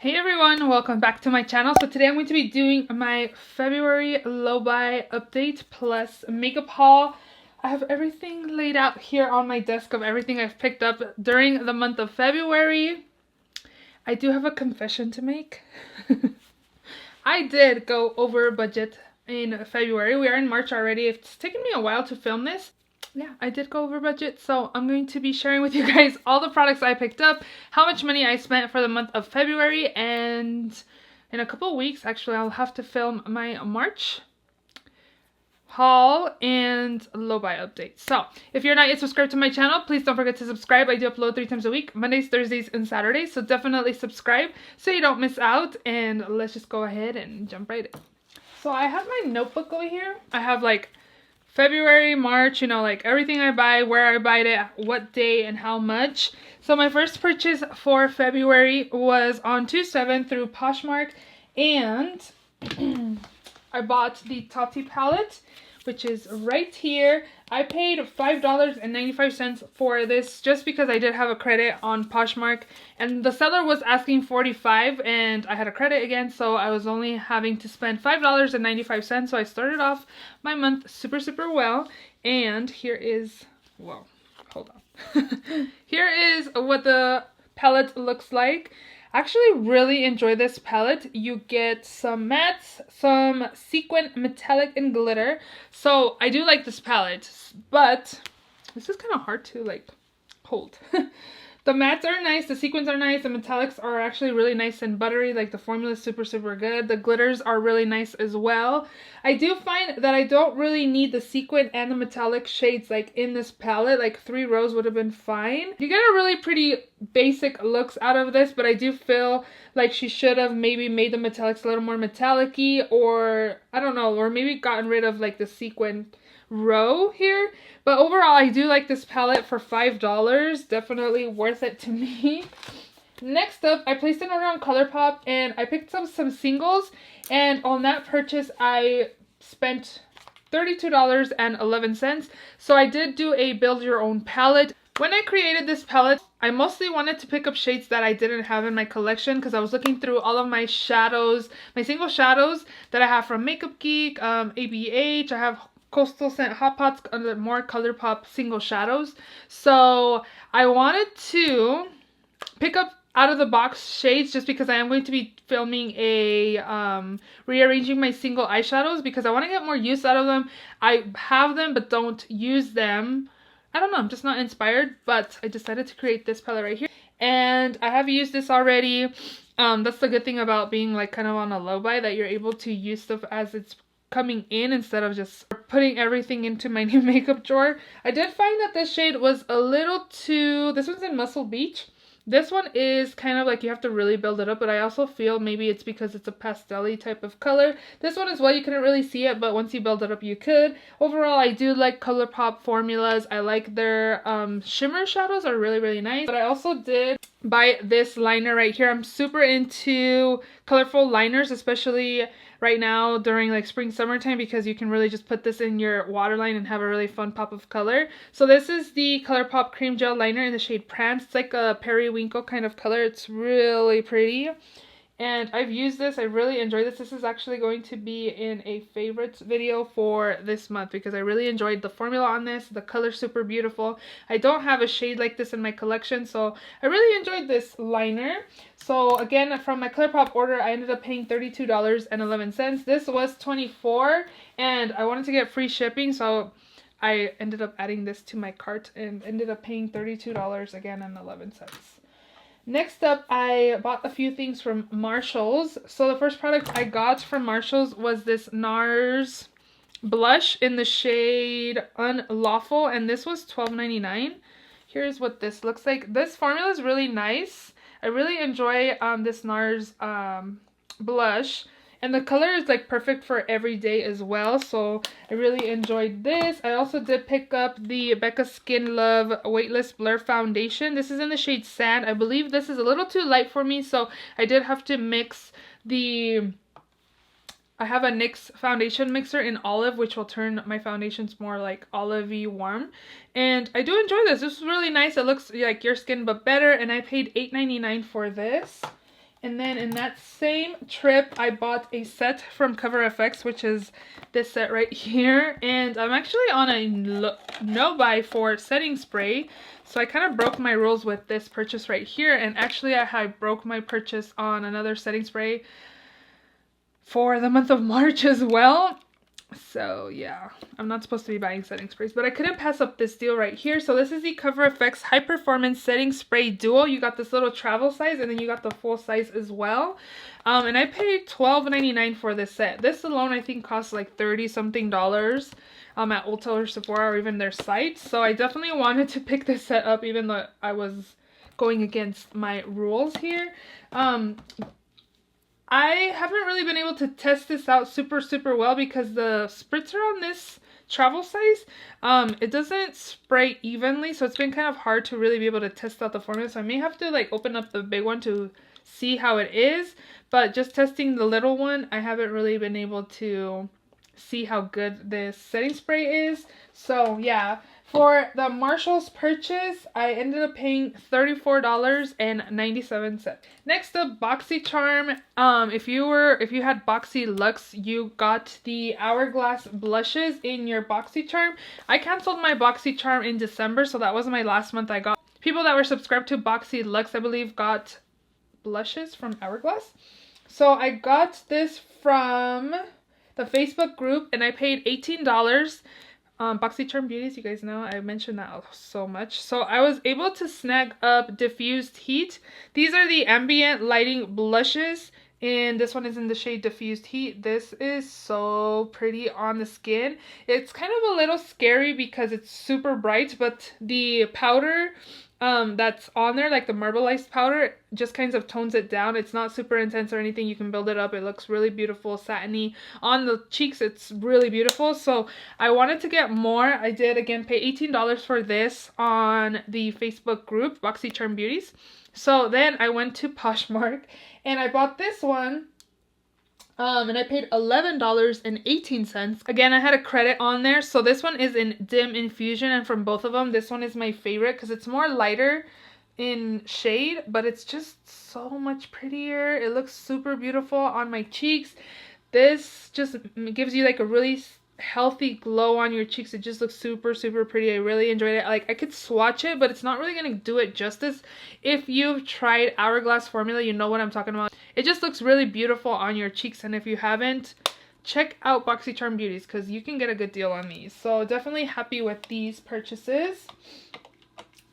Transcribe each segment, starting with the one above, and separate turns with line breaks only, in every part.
Hey everyone, welcome back to my channel. So today I'm going to be doing my February low buy update plus makeup haul. I have everything laid out here on my desk of everything I've picked up during the month of February. I do have a confession to make. I did go over budget in February. We are in March already. It's taken me a while to film this. Yeah, I did go over budget, so I'm going to be sharing with you guys all the products I picked up, how much money I spent for the month of February, and in a couple of weeks, actually, I'll have to film my March haul and low buy update. So if you're not yet subscribed to my channel, please don't forget to subscribe. I do upload 3 times a week, Mondays, Thursdays, and Saturdays, so definitely subscribe so you don't miss out. And let's just go ahead and jump right in. So I have my notebook over here. I have like February, March, you know, like everything I buy, where I buy it, what day, and how much. So my first purchase for February was on 2/7 through Poshmark, and I bought the Tati palette, which is right here. I paid $5.95 for this just because I did have a credit on Poshmark, and the seller was asking $45 and I had a credit again, so I was only having to spend $5.95. So I started off my month super well. And here is, whoa, hold on. Here is what the palette looks like. I actually really enjoy this palette. You get some mattes, some sequin, metallic, and glitter. So I do like this palette, but this is kind of hard to like hold. The mattes are nice, the sequins are nice, the metallics are actually really nice and buttery. Like the formula is super good. The glitters are really nice as well. I do find that I don't really need the sequin and the metallic shades like in this palette. Like 3 rows would have been fine. You get a really pretty basic looks out of this, but I do feel like she should have maybe made the metallics a little more metallic-y, or I don't know, or maybe gotten rid of like the sequin row here. But overall, I do like this palette for $5. Definitely worth it to me. Next up, I placed an order on Colourpop and I picked up some singles, and on that purchase I spent $32.11. So I did do a build your own palette. When I created this palette, I mostly wanted to pick up shades that I didn't have in my collection because I was looking through all of my shadows, my single shadows that I have from Makeup Geek, ABH. I have Coastal Scent Hot Pots, more Colourpop single shadows. So I wanted to pick up out of the box shades just because I am going to be filming a rearranging my single eyeshadows because I want to get more use out of them. I have them but don't use them. I don't know, I'm just not inspired, but I decided to create this palette right here. And I have used this already. That's the good thing about being like kind of on a low buy, that you're able to use stuff as it's coming in instead of just putting everything into my new makeup drawer. I did find that this shade was a little too, this one's in Muscle Beach. This one is kind of like you have to really build it up, but I also feel maybe it's because it's a pastel-y type of color. This one as well, you couldn't really see it, but once you build it up, you could. Overall, I do like Colourpop formulas. I like their shimmer shadows are really nice. But I also did buy this liner right here. I'm super into colorful liners, especially right now during like spring summertime, because you can really just put this in your waterline and have a really fun pop of color. So this is the Colourpop cream gel liner in the shade Prance. It's like a periwinkle kind of color. It's really pretty. And I've used this. I really enjoy this. This is actually going to be in a favorites video for this month because I really enjoyed the formula on this. The color's super beautiful. I don't have a shade like this in my collection, so I really enjoyed this liner. So again, from my Colourpop order, I ended up paying $32.11. This was $24, and I wanted to get free shipping, so I ended up adding this to my cart and ended up paying $32 again and 11 cents. Next up, I bought a few things from Marshalls. So the first product I got from Marshalls was this NARS blush in the shade Unlawful, and this was $12.99. Here's what this looks like. This formula is really nice. I really enjoy this NARS blush. And the color is like perfect for every day as well, so I really enjoyed this. I also did pick up the Becca Skin Love Weightless Blur Foundation. This is in the shade Sand. I believe this is a little too light for me, so I did have to mix the... I have a NYX foundation mixer in olive, which will turn my foundations more like olivey warm. And I do enjoy this. This is really nice. It looks like your skin but better, and I paid $8.99 for this. And then in that same trip, I bought a set from Cover FX, which is this set right here. And I'm actually on a no buy for setting spray. So I kind of broke my rules with this purchase right here. And actually I broke my purchase on another setting spray for the month of March as well. So yeah, I'm not supposed to be buying setting sprays, but I couldn't pass up this deal right here. So this is the Cover FX High Performance Setting Spray Duo. You got this little travel size and then you got the full size as well. And I paid $12.99 for this set. This alone I think costs like 30 something dollars at Ulta or Sephora or even their site. So I definitely wanted to pick this set up even though I was going against my rules here. I haven't really been able to test this out super well because the spritzer on this travel size, it doesn't spray evenly, so it's been kind of hard to really be able to test out the formula. So I may have to like open up the big one to see how it is, but just testing the little one, I haven't really been able to see how good this setting spray is. So yeah, for the Marshalls purchase, I ended up paying $34.97. Next up, boxycharm. If you had Boxy Luxe, you got the Hourglass blushes in your boxycharm. I canceled my boxycharm in December, so that was my last month I got. People that were subscribed to Boxy Luxe, I believe, got blushes from Hourglass. So I got this from the Facebook group and I paid $18. BoxyCharm Beauties, you guys know I mentioned that so much. So I was able to snag up Diffused Heat. These are the ambient lighting blushes, and this one is in the shade Diffused Heat. This is so pretty on the skin. It's kind of a little scary because it's super bright, but the powder that's on there, like the marbleized powder, just kind of tones it down. It's not super intense or anything. You can build it up. It looks really beautiful, satiny. On the cheeks, it's really beautiful. So I wanted to get more. I did, again, pay $18 for this on the Facebook group, BoxyCharm Beauties. So then I went to Poshmark and I bought this one. And I paid $11.18. Again, I had a credit on there. So this one is in Dim Infusion, and from both of them, this one is my favorite because it's more lighter in shade, but it's just so much prettier. It looks super beautiful on my cheeks. This just gives you like a really healthy glow on your cheeks. It just looks super pretty. I really enjoyed it. Like, I could swatch it, but it's not really gonna do it justice. If you've tried Hourglass formula, you know what I'm talking about. It just looks really beautiful on your cheeks, and if you haven't, check out BoxyCharm Beauties because you can get a good deal on these. So definitely happy with these purchases.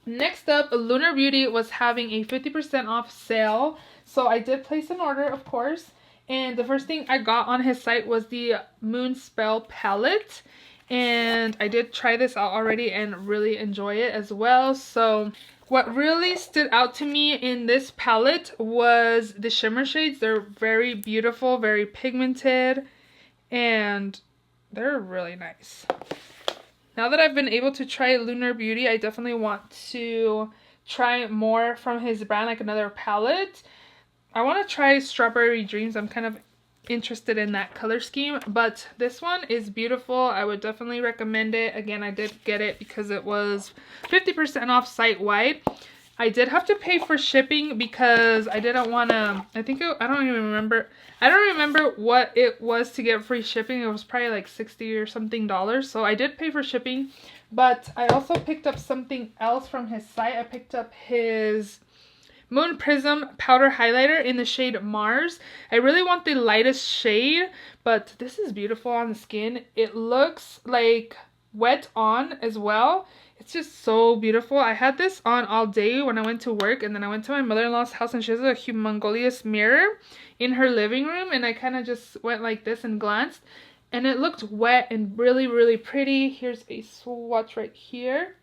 Next up, Lunar Beauty was having a 50% off sale, so I did place an order, of course. And the first thing I got on his site was the Moon Spell palette. And I did try this out already and really enjoy it as well. So what really stood out to me in this palette was the shimmer shades. They're very beautiful, very pigmented, and they're really nice. Now that I've been able to try Lunar Beauty, I definitely want to try more from his brand, like another palette. I want to try Strawberry Dreams. I'm kind of interested in that color scheme, but this one is beautiful. I would definitely recommend it. Again, I did get it because it was 50% off site-wide. I did have to pay for shipping because I didn't want to, I don't even remember. I don't remember what it was to get free shipping. It was probably like $60 or something dollars. So I did pay for shipping, but I also picked up something else from his site. I picked up his Moon Prism powder highlighter in the shade Mars. I really want the lightest shade, but this is beautiful on the skin. It looks like wet on as well. It's just so beautiful. I had this on all day when I went to work, and then I went to my mother-in-law's house and she has a humongous mirror in her living room, and I kind of just went like this and glanced, and it looked wet and really pretty. Here's a swatch right here.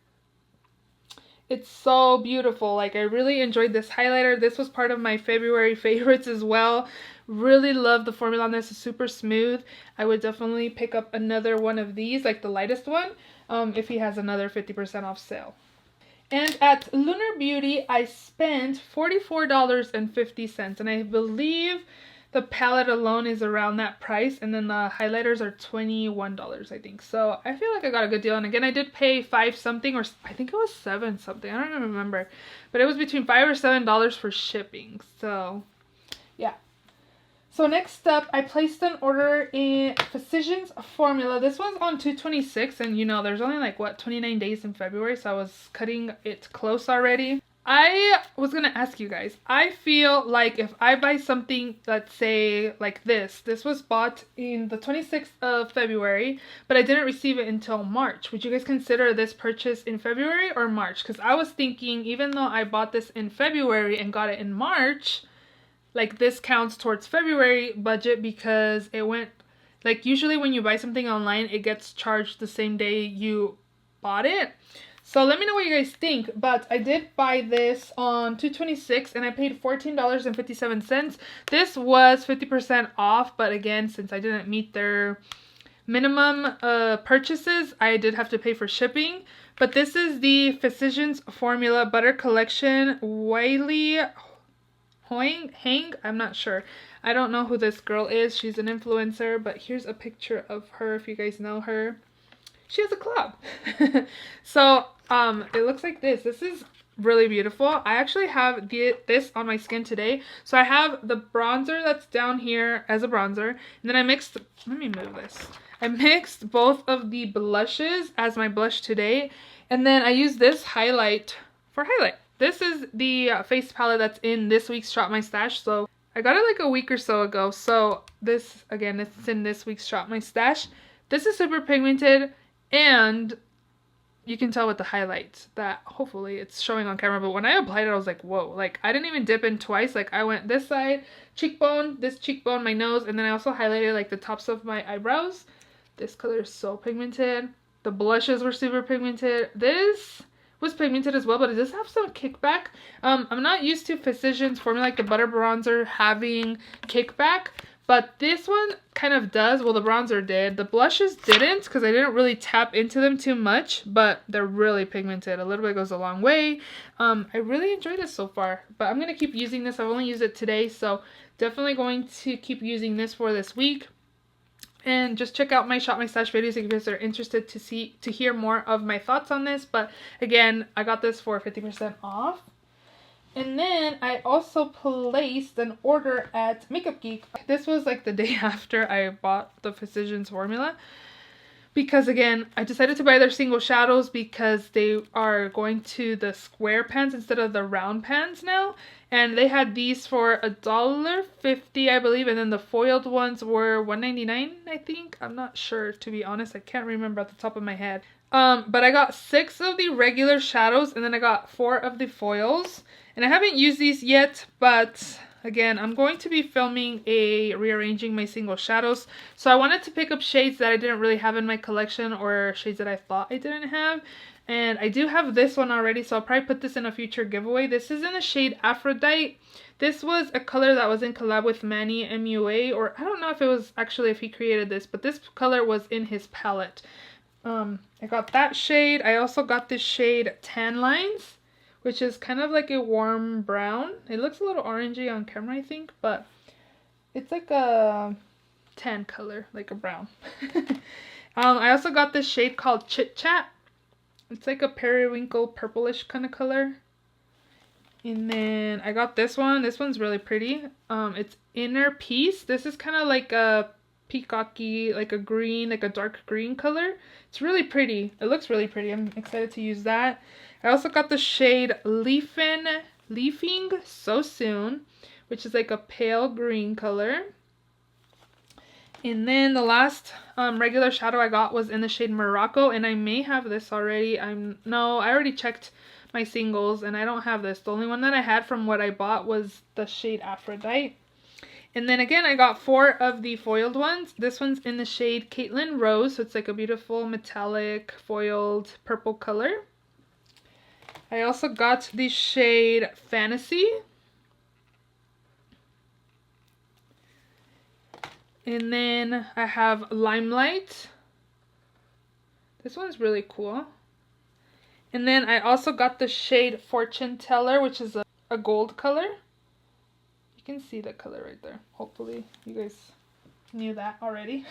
It's so beautiful. Like, I really enjoyed this highlighter. This was part of my February favorites as well. Really love the formula on this. It's super smooth. I would definitely pick up another one of these, like the lightest one, if he has another 50% off sale. And at Lunar Beauty, I spent $44.50, and I believe the palette alone is around that price, and then the highlighters are $21, I think. So I feel like I got a good deal. And again, I did pay $5 something, or I think it was $7 something. I don't even remember, but it was between $5 or $7 for shipping. So Yeah. So next up, I placed an order in Physicians Formula. This was on 2/26, and you know, there's only like, what, 29 days in February, so I was cutting it close already. I was gonna ask you guys, I feel like if I buy something, let's say like this was bought in the 26th of February, but I didn't receive it until March. Would you guys consider this purchase in February or March? Because I was thinking, even though I bought this in February and got it in March, like this counts towards February budget because it went, like usually when you buy something online, it gets charged the same day you bought it. So let me know what you guys think, but I did buy this on 2/26 and I paid $14.57. This was 50% off, but again, since I didn't meet their minimum purchases, I did have to pay for shipping. But this is the Physicians Formula Butter Collection Wiley Hang? I'm not sure. I don't know who this girl is. She's an influencer, but here's a picture of her if you guys know her. She has a club. So it looks like this. This is really beautiful. I actually have this on my skin today. So I have the bronzer that's down here as a bronzer, and then I mixed, let me move this. I mixed both of the blushes as my blush today, and then I used this highlight for highlight. This is the face palette that's in this week's Shop My Stash. So I got it like a week or so ago. So this, again, it's in this week's Shop My Stash. This is super pigmented, and you can tell with the highlights that hopefully it's showing on camera. But when I applied it, I was like, whoa. Like, I didn't even dip in twice. Like, I went this side, cheekbone, this cheekbone, my nose, and then I also highlighted like the tops of my eyebrows. This color is so pigmented. The blushes were super pigmented. This was pigmented as well, but it does have some kickback. I'm not used to Physicians Formula, like the butter bronzer, having kickback, but this one kind of does. Well, the bronzer did. The blushes didn't, because I didn't really tap into them too much, but they're really pigmented. A little bit goes a long way. I really enjoyed this so far, but I'm going to keep using this. I've only used it today, so definitely going to keep using this for this week. And just check out my Shop My Stash videos if you guys are interested to hear more of my thoughts on this. But again, I got this for 50% off. And then I also placed an order at Makeup Geek. This was like the day after I bought the Physicians Formula. Because again, I decided to buy their single shadows because they are going to the square pans instead of the round pans now. And they had these for $1.50, I believe, and then the foiled ones were $1.99, I think. I'm not sure, to be honest. I can't remember at the top of my head. But I got 6 of the regular shadows, and then I got 4 of the foils. And I haven't used these yet, but again, I'm going to be filming a rearranging my single shadows. So I wanted to pick up shades that I didn't really have in my collection, or shades that I thought I didn't have. And I do have this one already, so I'll probably put this in a future giveaway. This is in the shade Aphrodite. This was a color that was in collab with Manny MUA, or I don't know if it was actually if he created this, but this color was in his palette. I got that shade. I also got this shade Tan Lines, which is kind of like a warm brown. It looks a little orangey on camera, I think, but it's like a tan color, like a brown. I also got this shade called Chit Chat. It's like a periwinkle purplish kind of color. And then I got this one. This one's really pretty. It's Inner Peace. This is kind of like a peacocky, like a green, like a dark green color. It's really pretty. It looks really pretty. I'm excited to use that. I also got the shade Leafing So Soon, which is like a pale green color. And then the last regular shadow I got was in the shade Morocco, and I may have this already. No, I already checked my singles and I don't have this. The only one that I had from what I bought was the shade Aphrodite. And then again, I got 4 of the foiled ones. This one's in the shade Caitlin Rose, so it's like a beautiful metallic foiled purple color. I also got the shade Fantasy. And then I have Limelight. This one's really cool. And then I also got the shade Fortune Teller, which is a gold color. You can see the color right there. Hopefully you guys knew that already.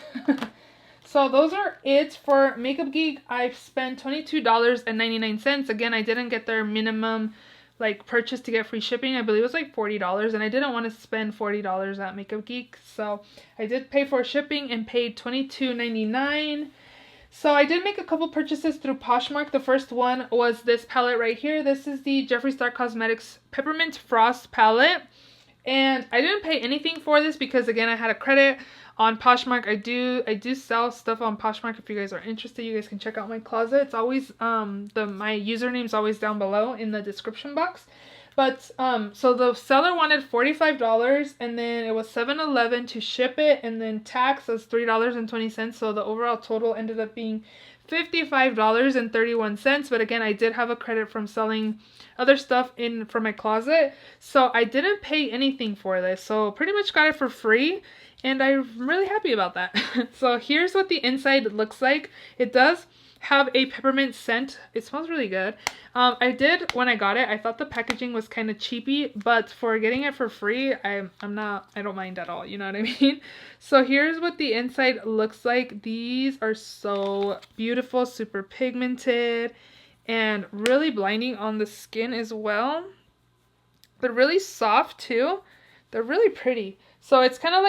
So those are it for Makeup Geek. I've spent $22.99. Again, I didn't get their minimum like purchase to get free shipping. I believe it was like $40, and I didn't want to spend $40 at Makeup Geek, so I did pay for shipping and paid $22.99. So I did make a couple purchases through Poshmark. The first one was this palette right here. This is the Jeffree Cosmetics Peppermint Frost palette. And I didn't pay anything for this because, again, I had a credit on Poshmark. I do sell stuff on Poshmark. If you guys are interested, you guys can check out my closet. It's always my username is always down below in the description box. But so the seller wanted $45, and then it was $7.11 to ship it, and then tax was $3.20. So the overall total ended up being $55.31. But again, I did have a credit from selling other stuff in from my closet, so I didn't pay anything for this. So pretty much got it for free, and I'm really happy about that. So here's what the inside looks like. It does have a peppermint scent. It smells really good. I did, when I got it, I thought the packaging was kind of cheapy, but for getting it for free, I don't mind at all, you know what I mean? So here's what the inside looks like. These are so beautiful, super pigmented, and really blinding on the skin as well. They're really soft too. They're really pretty. So it's kind of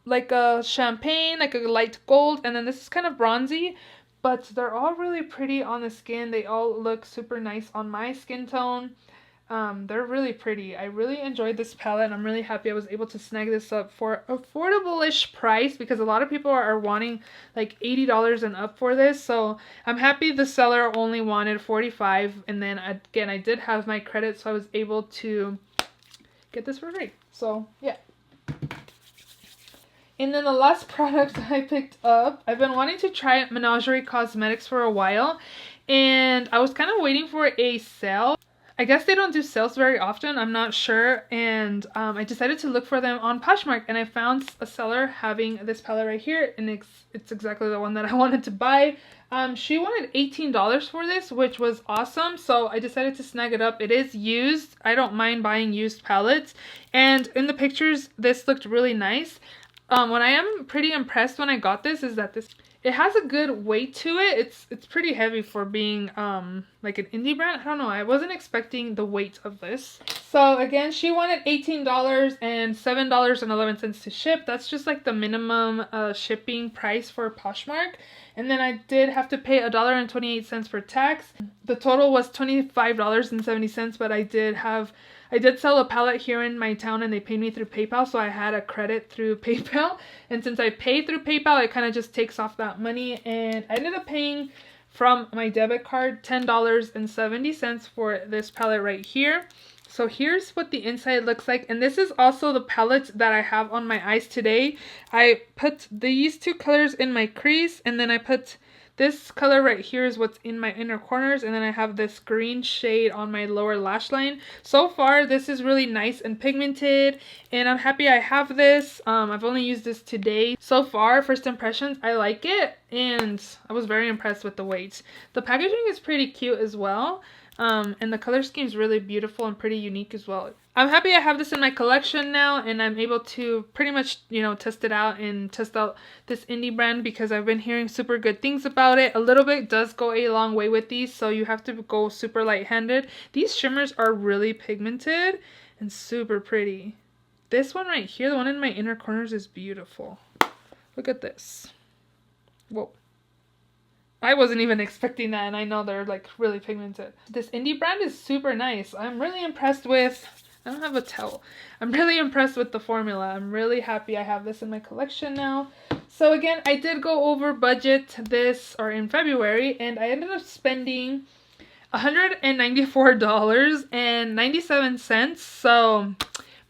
like a champagne, like a light gold, and then this is kind of bronzy. But they're all really pretty on the skin. They all look super nice on my skin tone. They're really pretty. I really enjoyed this palette, and I'm really happy I was able to snag this up for affordable-ish price, because a lot of people are wanting like $80 and up for this. So I'm happy the seller only wanted $45, and then again, I did have my credit, so I was able to get this for free. So yeah. And then the last product I picked up, I've been wanting to try Menagerie Cosmetics for a while, and I was kind of waiting for a sale. I guess they don't do sales very often, I'm not sure, and I decided to look for them on Poshmark, and I found a seller having this palette right here, and it's exactly the one that I wanted to buy. She wanted $18 for this, which was awesome, so I decided to snag it up. It is used. I don't mind buying used palettes, and in the pictures, this looked really nice. What I am pretty impressed when I got this is that it has a good weight to it. It's pretty heavy for being like an indie brand. I don't know. I wasn't expecting the weight of this. So again, she wanted $18 and $7.11 to ship. That's just like the minimum shipping price for Poshmark. And then I did have to pay $1.28 for tax. The total was $25.70, but I did sell a palette here in my town, and they paid me through PayPal, so I had a credit through PayPal. And since I paid through PayPal, it kind of just takes off that money, and I ended up paying from my debit card $10.70 for this palette right here. So here's what the inside looks like, and this is also the palette that I have on my eyes today. I put these two colors in my crease, and then I put this color right here is what's in my inner corners, and then I have this green shade on my lower lash line. So far, this is really nice and pigmented, and I'm happy I have this. I've only used this today. So far, first impressions, I like it, and I was very impressed with the weight. The packaging is pretty cute as well. And the color scheme is really beautiful and pretty unique as well. I'm happy I have this in my collection now, and I'm able to pretty much, you know, test it out and test out this indie brand, because I've been hearing super good things about it. A little bit does go a long way with these, so you have to go super light-handed. These shimmers are really pigmented and super pretty. This one right here, the one in my inner corners, is beautiful. Look at this. Whoa. I wasn't even expecting that, and I know they're like really pigmented. This indie brand is super nice. I'm really impressed with, I don't have a towel. I'm really impressed with the formula. I'm really happy I have this in my collection now. So again, I did go over budget in February, and I ended up spending $194.97. So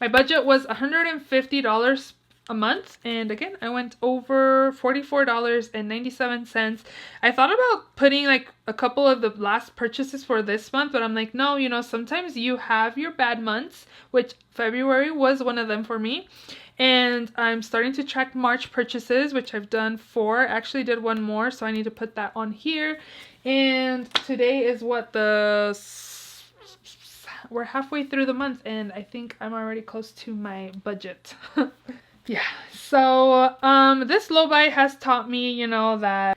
my budget was $150 a month, and again, I went over $44.97. I thought about putting like a couple of the last purchases for this month, but I'm like, no, you know, sometimes you have your bad months, which February was one of them for me. And I'm starting to track March purchases, which I've done 4. I actually did one more, so I need to put that on here. And today is we're halfway through the month, and I think I'm already close to my budget. Yeah, so this low buy has taught me, you know, that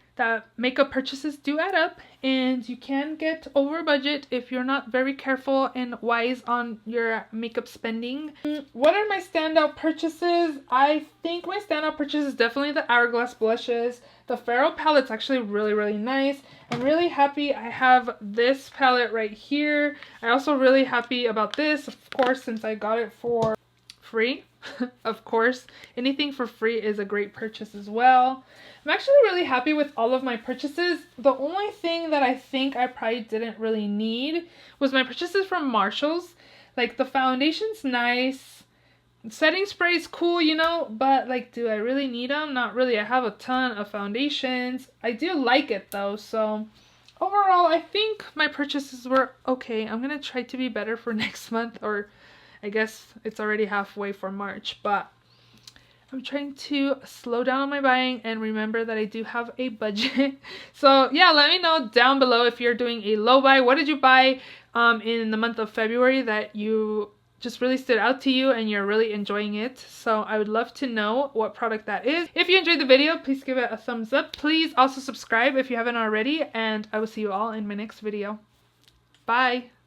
makeup purchases do add up, and you can get over budget if you're not very careful and wise on your makeup spending. What are my standout purchases? I think my standout purchase is definitely the Hourglass blushes. The Pharaoh palette's actually really nice. I'm really happy I have this palette right here. I'm also really happy about this, of course, since I got it for free. Of course, anything for free is a great purchase as well. I'm actually really happy with all of my purchases. The only thing that I think I probably didn't really need was my purchases from Marshalls. Like, the foundation's nice, setting spray is cool, you know, but like, do I really need them? Not really. I have a ton of foundations. I do like it though, so overall I think my purchases were okay. I'm gonna try to be better for next month, or I guess it's already halfway for March, but I'm trying to slow down on my buying and remember that I do have a budget. So yeah, let me know down below if you're doing a low buy. What did you buy in the month of February that you just really stood out to you and you're really enjoying it? So I would love to know what product that is. If you enjoyed the video, please give it a thumbs up. Please also subscribe if you haven't already, and I will see you all in my next video. Bye!